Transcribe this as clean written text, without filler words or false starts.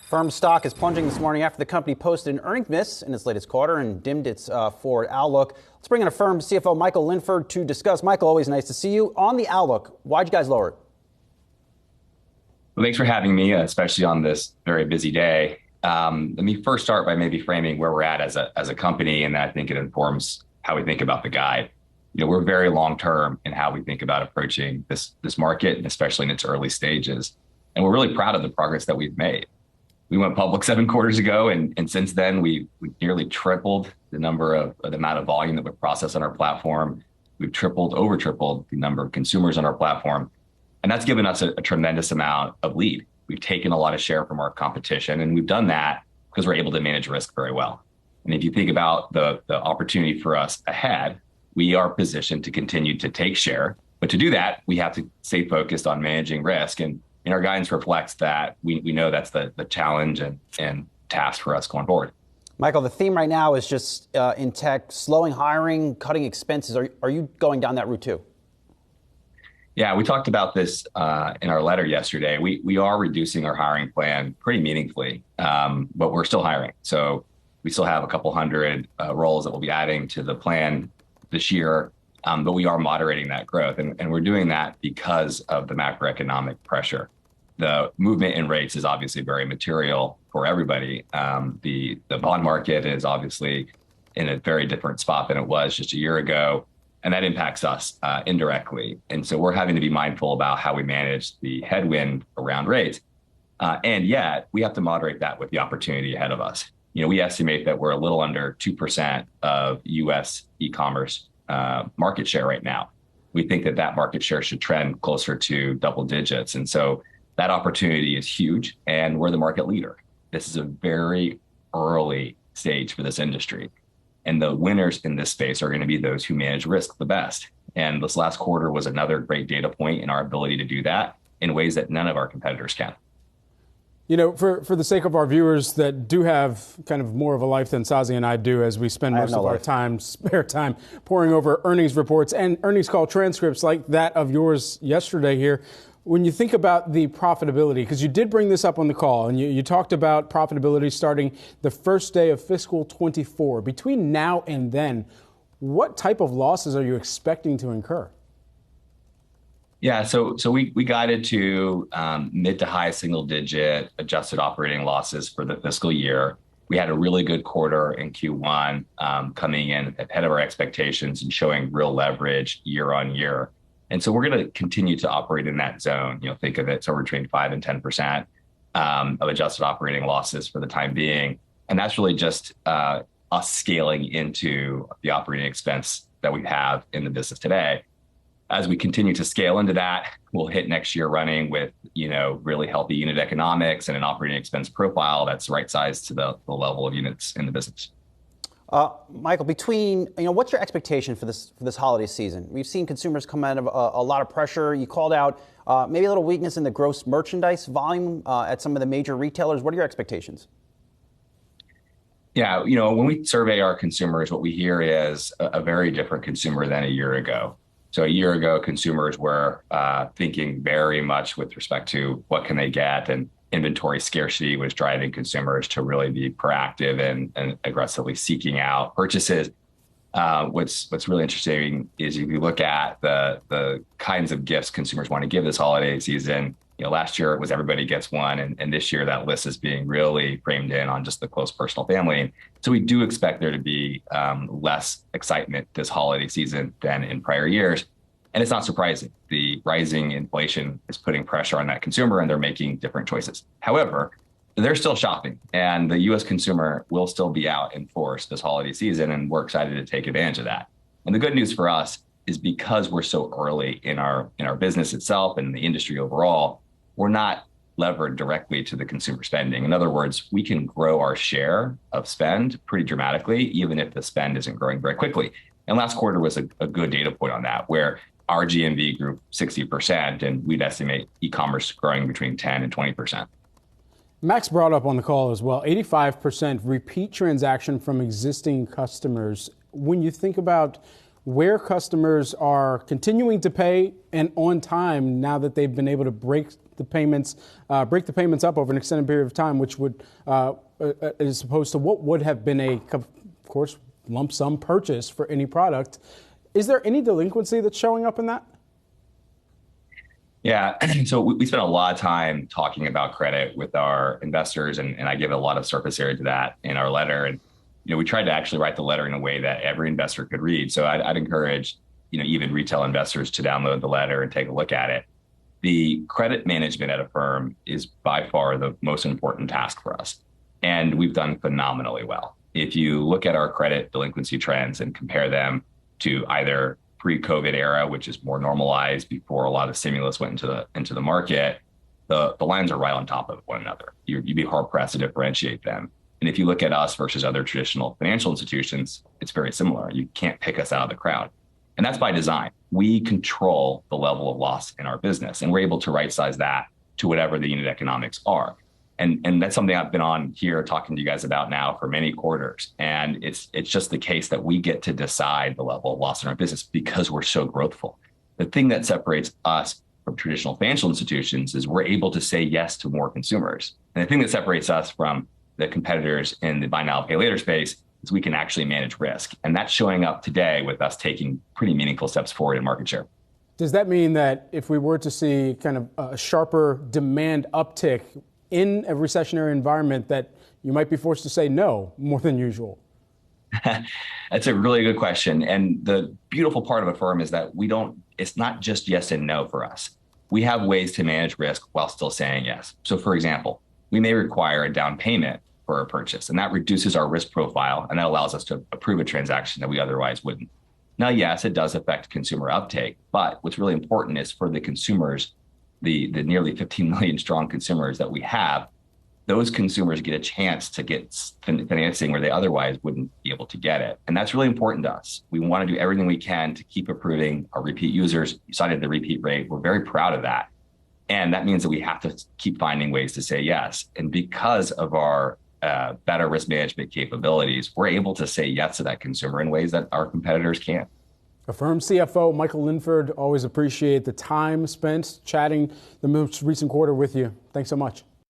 Affirm stock is plunging this morning after the company posted an earnings miss in its latest quarter and dimmed its forward outlook. Let's bring in Affirm CFO Michael Linford to discuss. Michael, always nice to see you. On the outlook, why'd you guys lower it? Well, thanks for having me, especially on this very busy day. Let me first start by maybe framing where we're at as a company, and I think it informs how we think about the guide. We're very long term in how we think about approaching this market, and especially in its early stages. And we're really proud of the progress that we've made. We went public 7 quarters ago, and since then we nearly tripled the amount of volume that we process on our platform. We've over tripled the number of consumers on our platform, and that's given us a tremendous amount of lead. We've taken a lot of share from our competition, and we've done that because we're able to manage risk very well. And if you think about the opportunity for us ahead, we are positioned to continue to take share, but to do that, we have to stay focused on managing risk. And our guidance reflects that. We know that's the challenge and task for us going forward. Michael, the theme right now is just in tech, slowing hiring, cutting expenses. Are you going down that route too? Yeah, we talked about this in our letter yesterday. We are reducing our hiring plan pretty meaningfully, but we're still hiring. So we still have a couple hundred roles that we'll be adding to the plan this year, but we are moderating that growth. And we're doing that because of the macroeconomic pressure. The movement in rates is obviously very material for everybody. The bond market is obviously in a very different spot than it was just a year ago, and that impacts us indirectly. And so we're having to be mindful about how we manage the headwind around rates. And yet we have to moderate that with the opportunity ahead of us. We estimate that we're a little under 2% of U.S. e-commerce market share right now. We think that market share should trend closer to double digits. And so that opportunity is huge, and we're the market leader. This is a very early stage for this industry. And the winners in this space are going to be those who manage risk the best. And this last quarter was another great data point in our ability to do that in ways that none of our competitors can. For the sake of our viewers that do have kind of more of a life than Sazi and I do, as we spend most of our spare time poring over earnings reports and earnings call transcripts like that of yours yesterday here, when you think about the profitability, because you did bring this up on the call, and you talked about profitability starting the first day of fiscal 24. Between now and then, what type of losses are you expecting to incur? Yeah, so we guided to mid to high single digit adjusted operating losses for the fiscal year. We had a really good quarter in Q1, coming in ahead of our expectations and showing real leverage year on year. And so we're going to continue to operate in that zone. Think of it somewhere between 5 and 10% of adjusted operating losses for the time being. And that's really just us scaling into the operating expense that we have in the business today. As we continue to scale into that, we'll hit next year running with, really healthy unit economics and an operating expense profile that's right sized to the level of units in the business. Michael, what's your expectation for this holiday season? We've seen consumers come out of a lot of pressure. You called out maybe a little weakness in the gross merchandise volume at some of the major retailers. What are your expectations? Yeah, when we survey our consumers, what we hear is a very different consumer than a year ago. So a year ago, consumers were thinking very much with respect to what can they get, and inventory scarcity was driving consumers to really be proactive and aggressively seeking out purchases. What's really interesting is if you look at the kinds of gifts consumers want to give this holiday season. Last year it was everybody gets one, and this year that list is being really framed in on just the close personal family. So we do expect there to be less excitement this holiday season than in prior years. And it's not surprising. The rising inflation is putting pressure on that consumer, and they're making different choices. However, they're still shopping, and the U.S. consumer will still be out in force this holiday season, and we're excited to take advantage of that. And the good news for us is because we're so early in our business itself and the industry overall, we're not levered directly to the consumer spending. In other words, we can grow our share of spend pretty dramatically, even if the spend isn't growing very quickly. And last quarter was a good data point on that, where our GMV grew 60%, and we'd estimate e-commerce growing between 10 and 20%. Max brought up on the call as well, 85% repeat transaction from existing customers. When you think about where customers are continuing to pay and on time now that they've been able to break the payments up over an extended period of time, which would, as opposed to what would have been of course, lump sum purchase for any product. Is there any delinquency that's showing up in that? Yeah, so we spent a lot of time talking about credit with our investors, and I give a lot of surface area to that in our letter. And we tried to actually write the letter in a way that every investor could read. So I'd encourage even retail investors to download the letter and take a look at it. The credit management at Affirm is by far the most important task for us, and we've done phenomenally well. If you look at our credit delinquency trends and compare them to either pre-COVID era, which is more normalized before a lot of stimulus went into the market, the lines are right on top of one another. You'd be hard pressed to differentiate them. And if you look at us versus other traditional financial institutions, it's very similar. You can't pick us out of the crowd. And that's by design. We control the level of loss in our business, and we're able to right size that to whatever the unit economics are. And that's something I've been on here talking to you guys about now for many quarters. And it's just the case that we get to decide the level of loss in our business because we're so growthful. The thing that separates us from traditional financial institutions is we're able to say yes to more consumers. And the thing that separates us from the competitors in the buy now, pay later space is we can actually manage risk. And that's showing up today with us taking pretty meaningful steps forward in market share. Does that mean that if we were to see kind of a sharper demand uptick in a recessionary environment, that you might be forced to say no more than usual? That's a really good question. And the beautiful part of Affirm is that it's not just yes and no for us. We have ways to manage risk while still saying yes. So for example, we may require a down payment for a purchase, and that reduces our risk profile, and that allows us to approve a transaction that we otherwise wouldn't. Now, yes, it does affect consumer uptake, but what's really important is for the consumers, the nearly 15 million strong consumers that we have, those consumers get a chance to get financing where they otherwise wouldn't be able to get it. And that's really important to us. We want to do everything we can to keep approving our repeat users. You cited the repeat rate. We're very proud of that. And that means that we have to keep finding ways to say yes. And because of our better risk management capabilities, we're able to say yes to that consumer in ways that our competitors can't. Affirm CFO Michael Linford, always appreciate the time spent chatting the most recent quarter with you. Thanks so much.